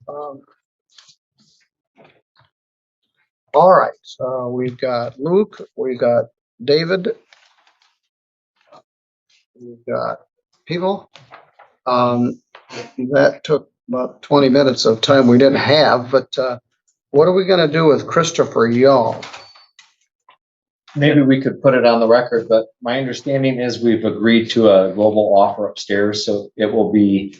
Um, all right, so we've got Luke, we've got David, we've got people. That took about 20 minutes of time we didn't have, but what are we going to do with Christopher Young? Maybe we could put it on the record, but my understanding is we've agreed to a global offer upstairs, so it will be,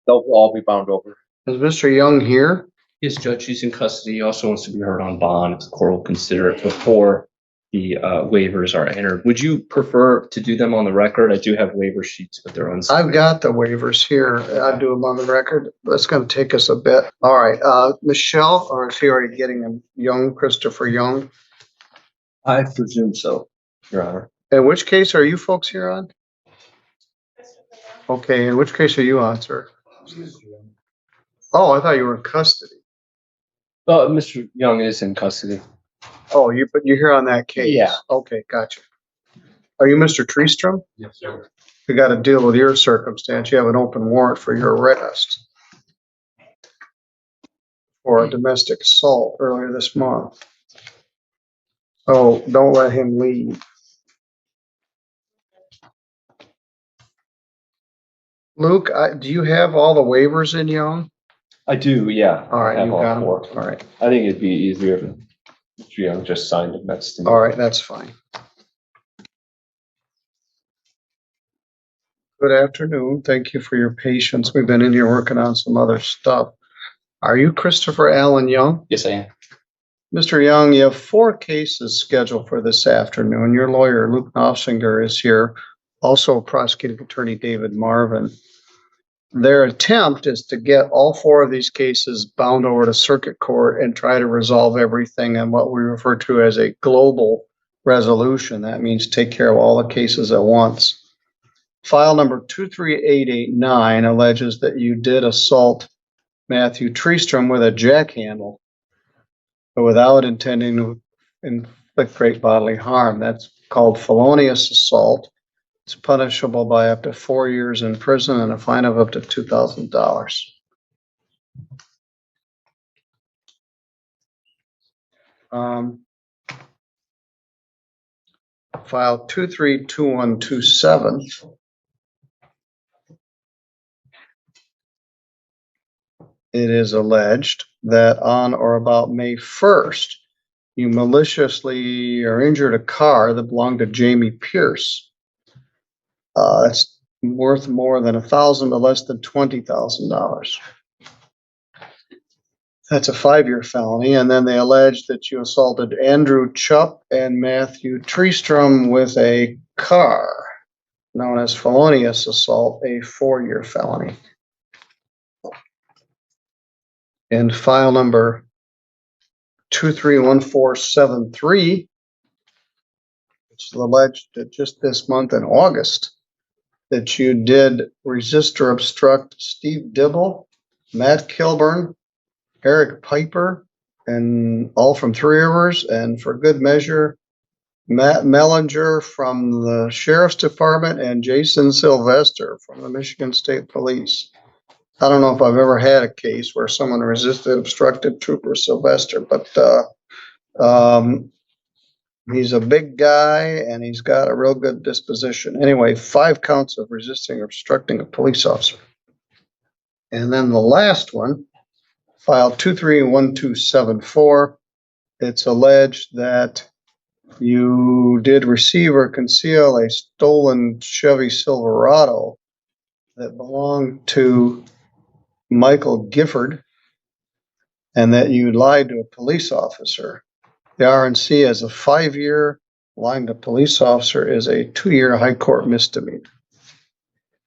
they'll all be bound over. Is Mr. Young here? Yes, Judge, he's in custody. He also wants to be heard on bond. The court will consider it before the waivers are entered. Would you prefer to do them on the record? I do have waiver sheets, but they're unsigned. I've got the waivers here. I'll do them on the record. That's going to take us a bit. All right, Michelle, or is he already getting him? Young, Christopher Young? I presume so, Your Honor. In which case are you folks here on? Okay, in which case are you on, sir? Oh, I thought you were in custody. Mr. Young is in custody. Oh, but you're here on that case? Yeah. Okay, gotcha. Are you Mr. Treestrom? Yes, sir. We got to deal with your circumstance. You have an open warrant for your arrest for a domestic assault earlier this month. Oh, don't let him leave. Luke, do you have all the waivers in Young? I do, yeah. All right, I have you got them. four. All right. I think it'd be easier if Mr. Young just signed it next to me. All right, that's fine. Good afternoon. Thank you for your patience. We've been in here working on some other stuff. Are you Christopher Allen Young? Yes, I am. Mr. Young, you have 4 cases scheduled for this afternoon. Your lawyer, Luke Knopfinger, is here. Also, prosecuting attorney David Marvin. Their attempt is to get all 4 of these cases bound over to circuit court and try to resolve everything in what we refer to as a global resolution. That means take care of all the cases at once. File number 23889 alleges that you did assault Matthew Treestrom with a jackhandle, but without intending to inflict great bodily harm. That's called felonious assault. It's punishable by up to 4 years in prison and a fine of up to $2,000. File 232127. It is alleged that on or about May 1st, you maliciously or injured a car that belonged to Jamie Pierce. It's worth more than $1,000 but less than $20,000. That's a 5-year felony. And then they allege that you assaulted Andrew Chupp and Matthew Treestrom with a car, known as felonious assault, a 4-year felony. And file number 231473, which is alleged that just this month in August, that you did resist or obstruct Steve Dibble, Matt Kilburn, Eric Piper, and all from Three Rivers, and for good measure, Matt Mellinger from the Sheriff's Department and Jason Sylvester from the Michigan State Police. I don't know if I've ever had a case where someone resisted, obstructed Trooper Sylvester, but he's a big guy and he's got a real good disposition. Anyway, 5 counts of resisting or obstructing a police officer. And then the last one, file 231274, it's alleged that you did receive or conceal a stolen Chevy Silverado that belonged to Michael Gifford, and that you lied to a police officer. The RNC has a 5-year, lying to a police officer is a 2-year high court misdemeanor.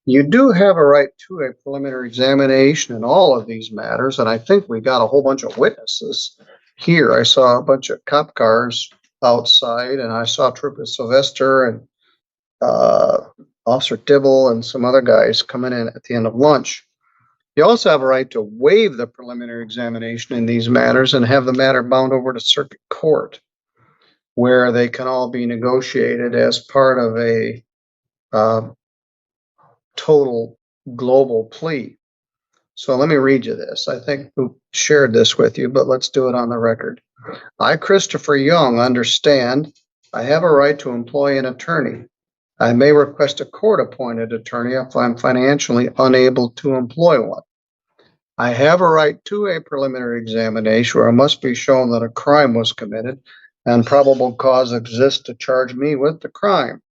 You do have a right to a preliminary examination in all of these matters, and I think we got a whole bunch of witnesses here. I saw a bunch of cop cars outside, and I saw Trooper Sylvester and Officer Dibble and some other guys coming in at the end of lunch. You also have a right to waive the preliminary examination in these matters and have the matter bound over to circuit court, where they can all be negotiated as part of a total global plea. So let me read you this. I think we shared this with you, but let's do it on the record. I, Christopher Young, understand I have a right to employ an attorney. I may request a court-appointed attorney if I'm financially unable to employ one. I have a right to a preliminary examination where it must be shown that a crime was committed and probable cause exists to charge me with the crime.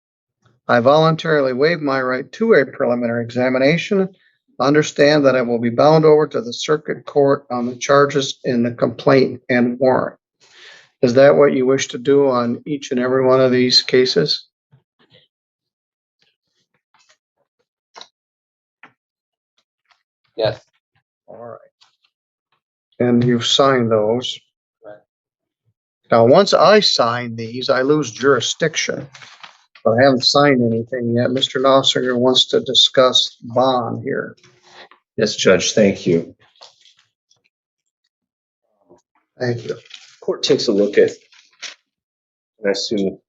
I voluntarily waive my right to a preliminary examination. Understand that I will be bound over to the circuit court on the charges in the complaint and warrant. Is that what you wish to do on each and every one of these cases? Yes. All right. And you've signed those. Right. Now, once I sign these, I lose jurisdiction. But I haven't signed anything yet. Mr. Nossinger wants to discuss bond here. Yes, Judge, thank you. Thank you. Court takes a look at, and I assume,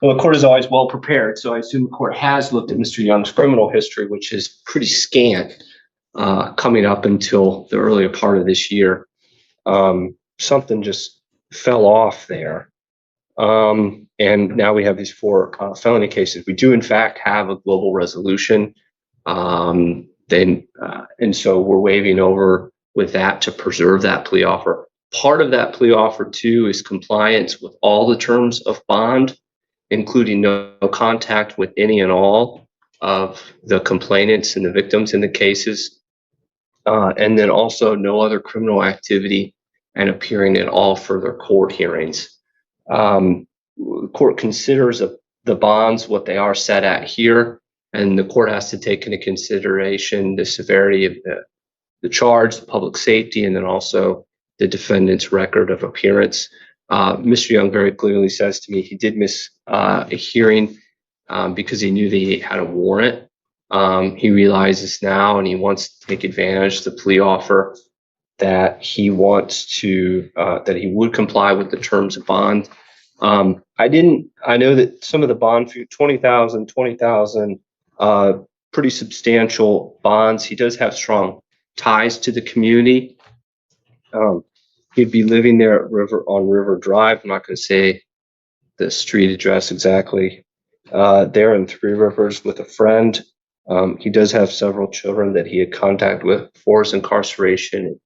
well, the court is always well prepared, so I assume the court has looked at Mr. Young's criminal history, which is pretty scant, coming up until the earlier part of this year. Something just fell off there. And now we have these 4 felony cases. We do, in fact, have a global resolution. And so we're waiving over with that to preserve that plea offer. Part of that plea offer, too, is compliance with all the terms of bond, including no contact with any and all of the complainants and the victims in the cases. And then also no other criminal activity and appearing in all further court hearings. The court considers the bonds what they are set at here, and the court has to take into consideration the severity of the charge, the public safety, and then also the defendant's record of appearance. Mr. Young very clearly says to me he did miss a hearing because he knew that he had a warrant. He realizes now, and he wants to take advantage of the plea offer that he wants to, that he would comply with the terms of bond. I know that some of the bond fee, 20,000, pretty substantial bonds. He does have strong ties to the community. He'd be living there on River Drive. I'm not going to say the street address exactly. There in Three Rivers with a friend. He does have several children that he had contact with before his incarceration in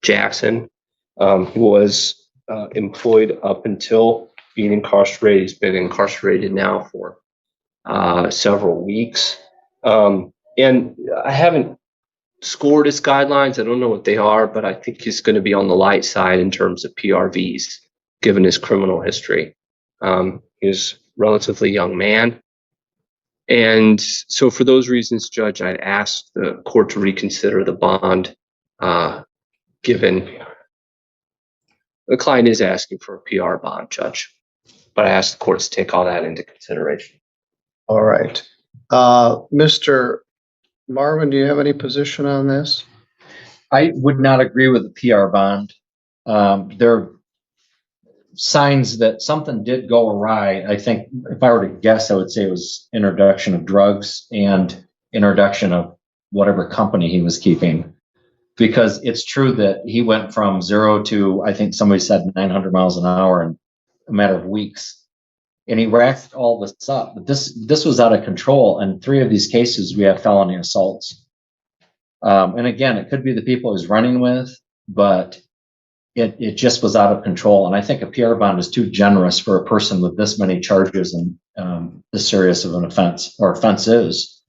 Jackson. He was employed up until being incarcerated. He's been incarcerated now for several weeks. And I haven't scored his guidelines. I don't know what they are, but I think he's going to be on the light side in terms of PRVs, given his criminal history. He's a relatively young man. And so for those reasons, Judge, I'd ask the court to reconsider the bond, given the client is asking for a PR bond, Judge. But I ask the court to take all that into consideration. All right. Mr. Marvin, do you have any position on this? I would not agree with the PR bond. There are signs that something did go awry. I think if I were to guess, I would say it was introduction of drugs and introduction of whatever company he was keeping. Because it's true that he went from 0 to, I think somebody said 900 miles an hour in a matter of weeks. And he racked all this up. But this was out of control. And 3 of these cases, we have felony assaults. And again, it could be the people he's running with, but it just was out of control. And I think a PR bond is too generous for a person with this many charges and this serious of an offense or offenses.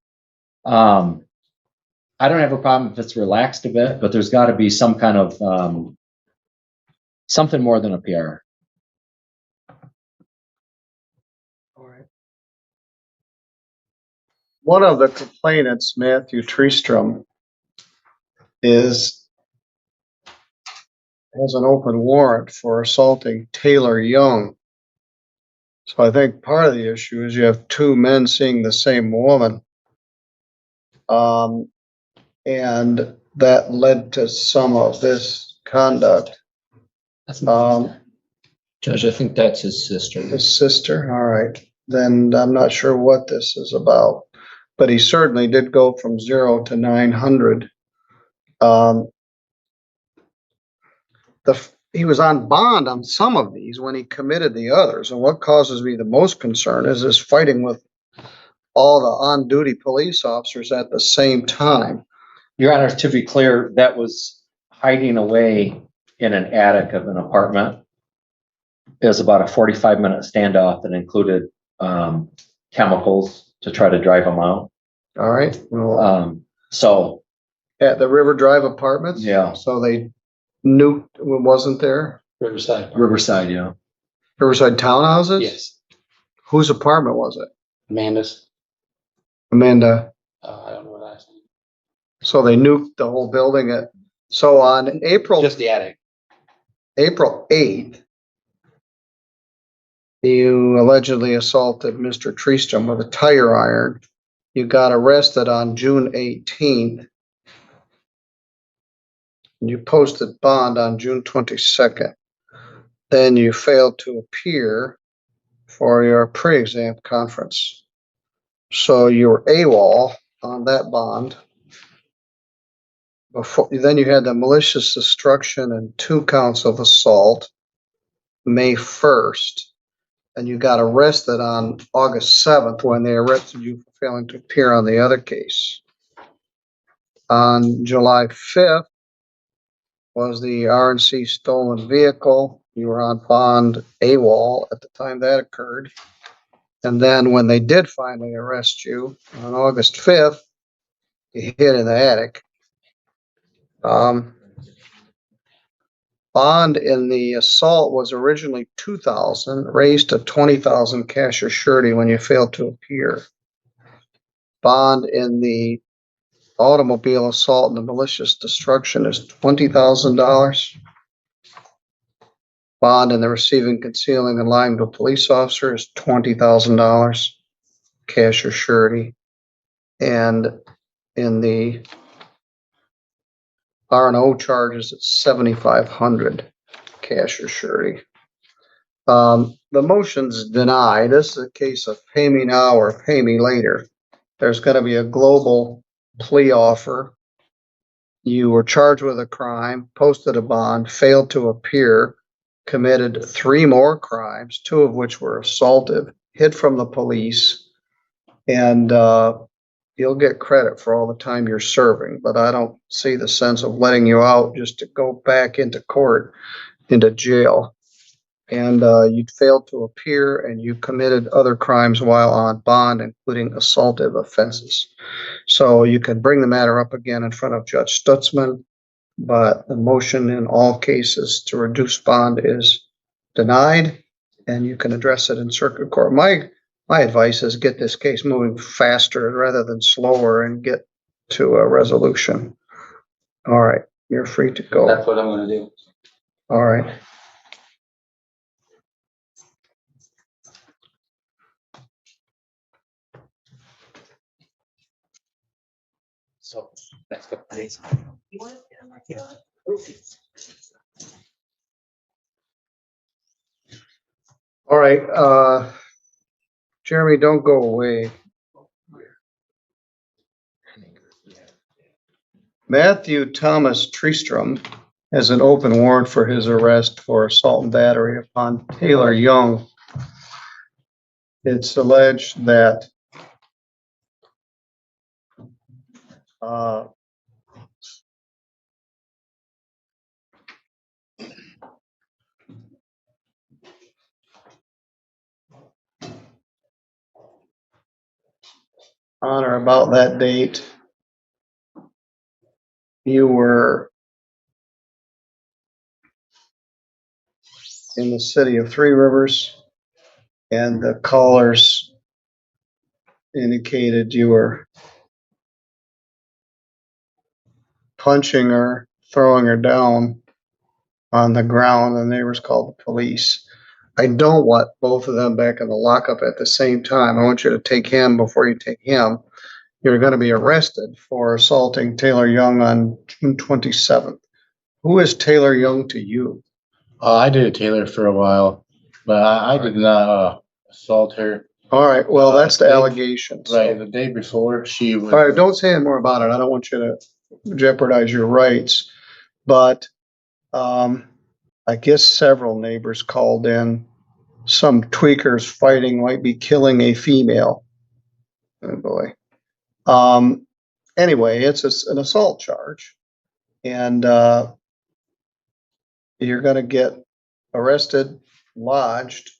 I don't have a problem if it's relaxed a bit, but there's got to be some kind of something more than a PR. All right. One of the complainants, Matthew Treestrom, has an open warrant for assaulting Taylor Young. So I think part of the issue is you have 2 men seeing the same woman. And that led to some of this conduct. Judge, I think that's his sister. His sister? All right. Then I'm not sure what this is about. But he certainly did go from 0 to 900 He was on bond on some of these when he committed the others. And what causes me the most concern is this fighting with all the on-duty police officers at the same time. Your Honor, to be clear, that was hiding away in an attic of an apartment. It was about a 45-minute standoff that included chemicals to try to drive him out. All right. Well, So at the River Drive Apartments? Yeah. So they nuked, wasn't there? Riverside, yeah. Riverside townhouses? Yes, Whose apartment was it? Amanda's. Amanda. I don't know what last name. So they nuked the whole building so on Just the attic. April 8th, you allegedly assaulted Mr. Treestrom with a tire iron. You got arrested on June 18th. You posted bond on June 22nd. Then you failed to appear for your pre-exam conference. So you were AWOL on that bond. Then you had the malicious destruction and 2 counts of assault, May 1st. And you got arrested on August 7th when they arrested you for failing to appear on the other case. On July 5th was the RNC stolen vehicle. You were on bond AWOL at the time that occurred. And then when they did finally arrest you on August 5th, you hid in the attic. Bond in the assault was originally $2,000, raised to $20,000 cash or surety when you failed to appear. Bond in the automobile assault and the malicious destruction is $20,000. Bond in the receiving, concealing, and lying to a police officer is $20,000 cash or surety. And in the R&O charges, it's $7,500 cash or surety. The motion's denied. This is a case of pay me now or pay me later. There's going to be a global plea offer. You were charged with a crime, posted a bond, failed to appear, committed 3 more crimes, 2 of which were assaultive, hid from the police, and you'll get credit for all the time you're serving, but I don't see the sense of letting you out just to go back into court, into jail. And you failed to appear and you committed other crimes while on bond, including assaultive offenses. So you can bring the matter up again in front of Judge Stutzman, but the motion in all cases to reduce bond is denied, and you can address it in circuit court. My advice is get this case moving faster rather than slower and get to a resolution. All right, you're free to go. That's what I'm gonna do. All right. So that's good. Thanks. All right, Jeremy, don't go away. Matthew Thomas Treestrom has an open warrant for his arrest for assault and battery upon Taylor Young. It's alleged that on or about that date, you were in the city of Three Rivers, and the callers indicated you were punching her, throwing her down on the ground. The neighbors called the police. I don't want both of them back in the lockup at the same time. I want you to take him before you take him. You're going to be arrested for assaulting Taylor Young on June 27th. Who is Taylor Young to you? I dated Taylor for a while, but I did not assault her. All right, well, that's the allegation. Right, the day before she was. All right, don't say any more about it. I don't want you to jeopardize your rights. But I guess several neighbors called in. Some tweakers fighting might be killing a female. Oh boy. Anyway, it's an assault charge, and you're going to get arrested, lodged,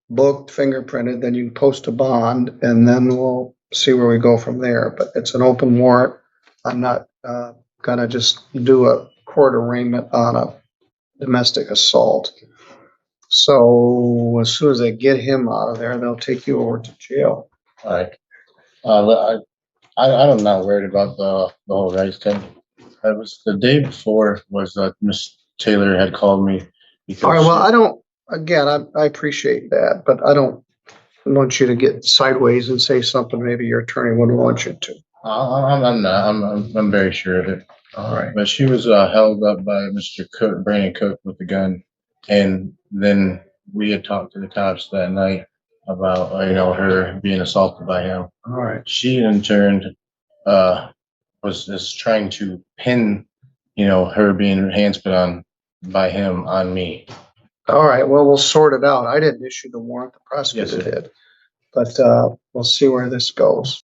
booked, fingerprinted, then you can post a bond, and then we'll see where we go from there. But it's an open warrant. I'm not going to just do a court arraignment on a domestic assault. So as soon as they get him out of there, they'll take you over to jail. All right. I'm not worried about the whole rights thing. It was the day before was Miss Taylor had called me because All right. Well, I don't. Again, I appreciate that, but I don't want you to get sideways and say something maybe your attorney wouldn't want you to. I'm not. I'm very sure of it. All right. But she was held up by Mr. Cook, Brandon Cook, with a gun, and then we had talked to the cops that night about her being assaulted by him. All right. She in turn was trying to pin her being hand spit on by him on me. All right. Well, we'll sort it out. I didn't issue the warrant. The prosecutor Yes, sir. did. But we'll see where this goes.